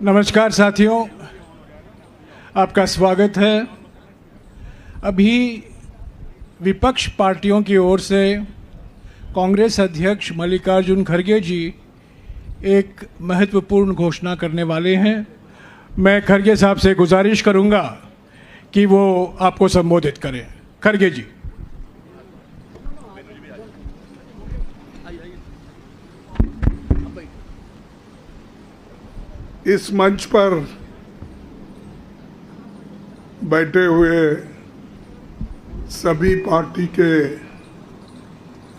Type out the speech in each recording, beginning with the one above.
नमस्कार साथियों, आपका स्वागत है। अभी विपक्ष पार्टियों की ओर से कांग्रेस अध्यक्ष मल्लिकार्जुन खड़गे जी एक महत्वपूर्ण घोषणा करने वाले हैं। मैं खड़गे साहब से गुजारिश करूंगा कि वो आपको संबोधित करें। खड़गे जी। इस मंच पर बैठे हुए सभी पार्टी के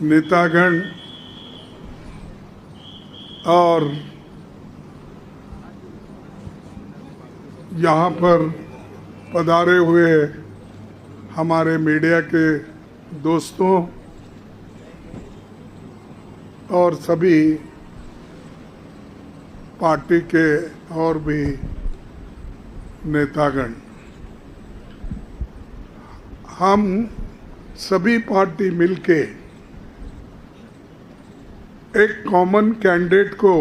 नेतागण और यहाँ पर पधारे हुए हमारे मीडिया के दोस्तों और सभी पार्टी के और भी नेतागण, हम सभी पार्टी मिलके एक कॉमन कैंडिडेट को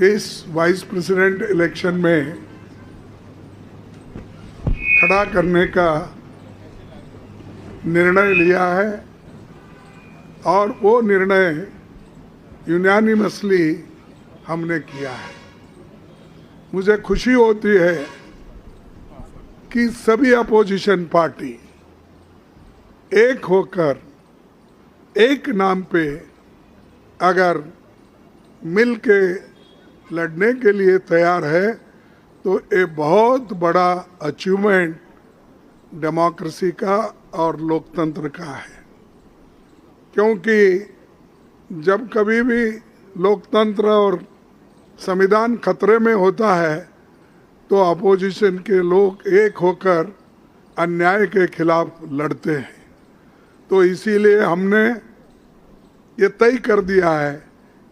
इस वाइस प्रेसिडेंट इलेक्शन में खड़ा करने का निर्णय लिया है और वो निर्णय यूनानिमसली हमने किया है। मुझे खुशी होती है कि सभी अपोजिशन पार्टी एक होकर एक नाम पे अगर मिल के लड़ने के लिए तैयार है तो ये बहुत बड़ा अचीवमेंट डेमोक्रेसी का और लोकतंत्र का है। क्योंकि जब कभी भी लोकतंत्र और संविधान खतरे में होता है तो अपोजिशन के लोग एक होकर अन्याय के खिलाफ लड़ते हैं। तो इसीलिए हमने ये तय कर दिया है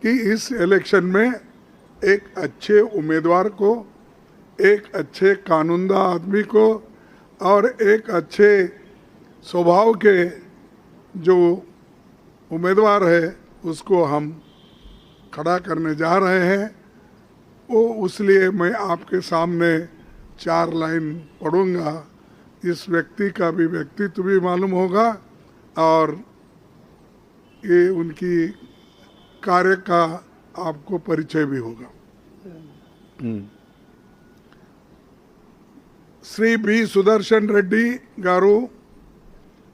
कि इस इलेक्शन में एक अच्छे उम्मीदवार को, एक अच्छे कानूनदा आदमी को और एक अच्छे स्वभाव के जो उम्मीदवार है उसको हम खड़ा करने जा रहे हैं। वो उसलिए मैं आपके सामने 4 लाइन पढ़ूंगा। इस व्यक्ति का भी व्यक्तित्व भी मालूम होगा और ये उनकी कार्य का आपको परिचय भी होगा। Shri B Sudarshan Reddy garu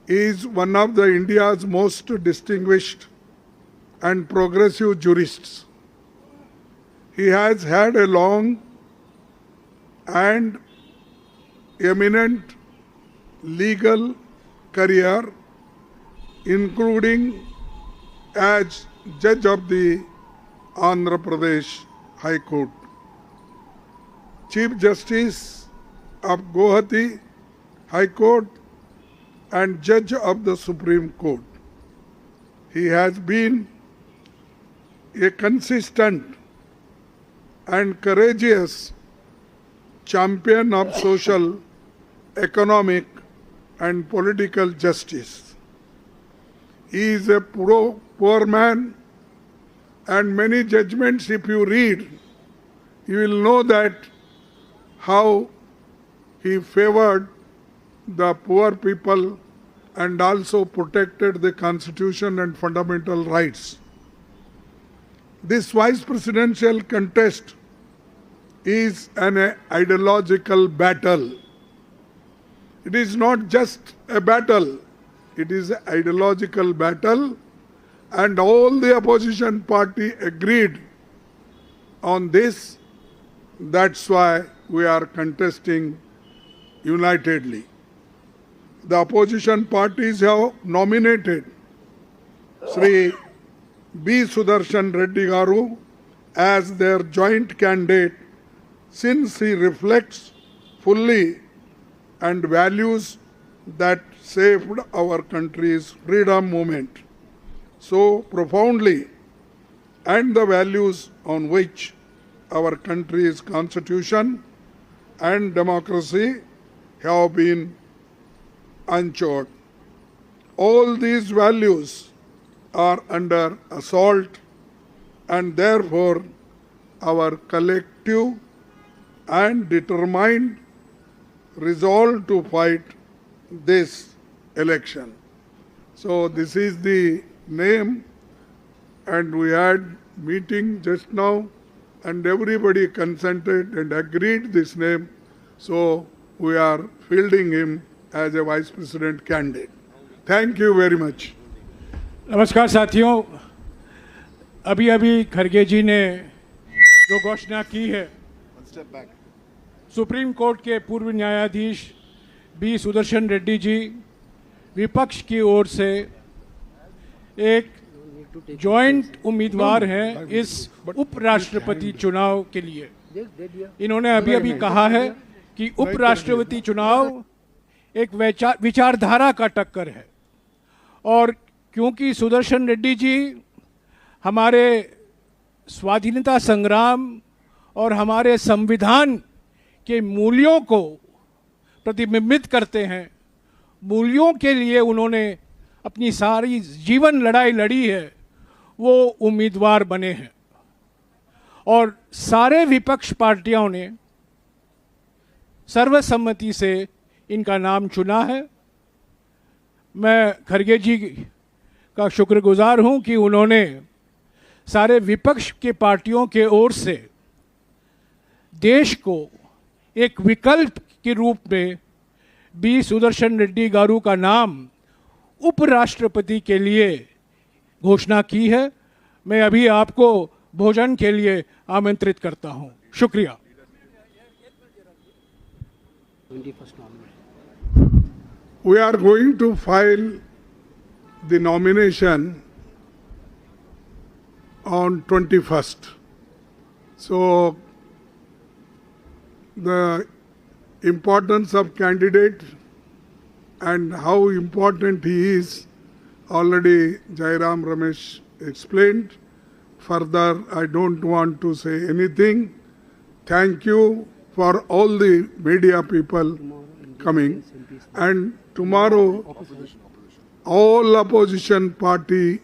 is one of the India's most distinguished and progressive jurists. He has had a long and eminent legal career, including as judge of the Andhra Pradesh High Court, Chief Justice of Guwahati High Court, and judge of the Supreme Court. He has been a consistent and courageous champion of social, economic, and political justice. He is a poor man, and many judgments, if you read, you will know that how he favored the poor people and also protected the constitution and fundamental rights. This vice presidential contest is an ideological battle. It is not just a battle, it is an ideological battle, and all the opposition party agreed on this. That's why we are contesting unitedly. The opposition parties have nominated Sri B. Sudarshan Reddy Garu as their joint candidate since he reflects fully and values that saved our country's freedom movement so profoundly and the values on which our country's constitution and democracy have been unchanged. All these values are under assault and therefore our collective and determined resolve to fight this election. So this is the name, and we had meeting just now, and everybody consented and agreed this name. So we are fielding him as a vice president candidate. Thank you very much. नमस्कार साथियों, अभी अभी खड़गे जी ने जो घोषणा की है, सुप्रीम कोर्ट के पूर्व न्यायाधीश बी सुदर्शन रेड्डी जी विपक्ष की ओर से एक जॉइंट उम्मीदवार हैं इस उपराष्ट्रपति चुनाव के लिए। इन्होंने अभी अभी कहा है कि उपराष्ट्रपति चुनाव एक विचारधारा का टक्कर है, और क्योंकि सुदर्शन रेड्डी जी हमारे स्वाधीनता संग्राम और हमारे संविधान के मूल्यों को प्रतिबिंबित करते हैं, मूल्यों के लिए उन्होंने अपनी सारी जीवन लड़ाई लड़ी है, वो उम्मीदवार बने हैं। और सारे विपक्ष पार्टियों ने सर्वसम्मति से इनका नाम चुना है। मैं खड़गे जी का शुक्रगुजार हूं कि उन्होंने सारे विपक्ष के पार्टियों के ओर से देश को एक विकल्प के रूप में बी सुदर्शन रेड्डी गारू का नाम उपराष्ट्रपति के लिए घोषणा की है। मैं अभी आपको भोजन के लिए आमंत्रित करता हूं। शुक्रिया। We are going to file the nomination on 21st. So the importance of candidate and how important he is already Jairam Ramesh explained. Further, I don't want to say anything. Thank you for all the media people coming, and tomorrow all opposition party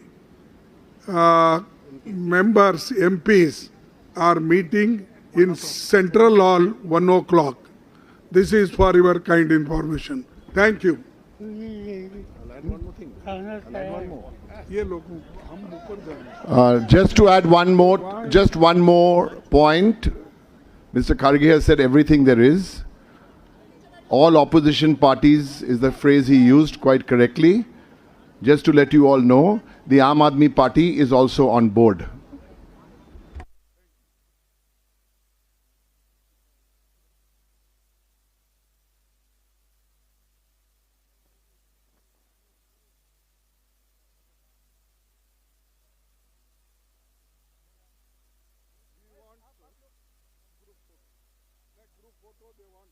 members, MPs are meeting in Central Hall 1 o'clock. This is for your kind information. Thank you. Just to add one more point, Mr. Kharge has said everything there is. All opposition parties is the phrase he used quite correctly. Just to let you all know, the Aam Aadmi Party is also on board. Group photo they want.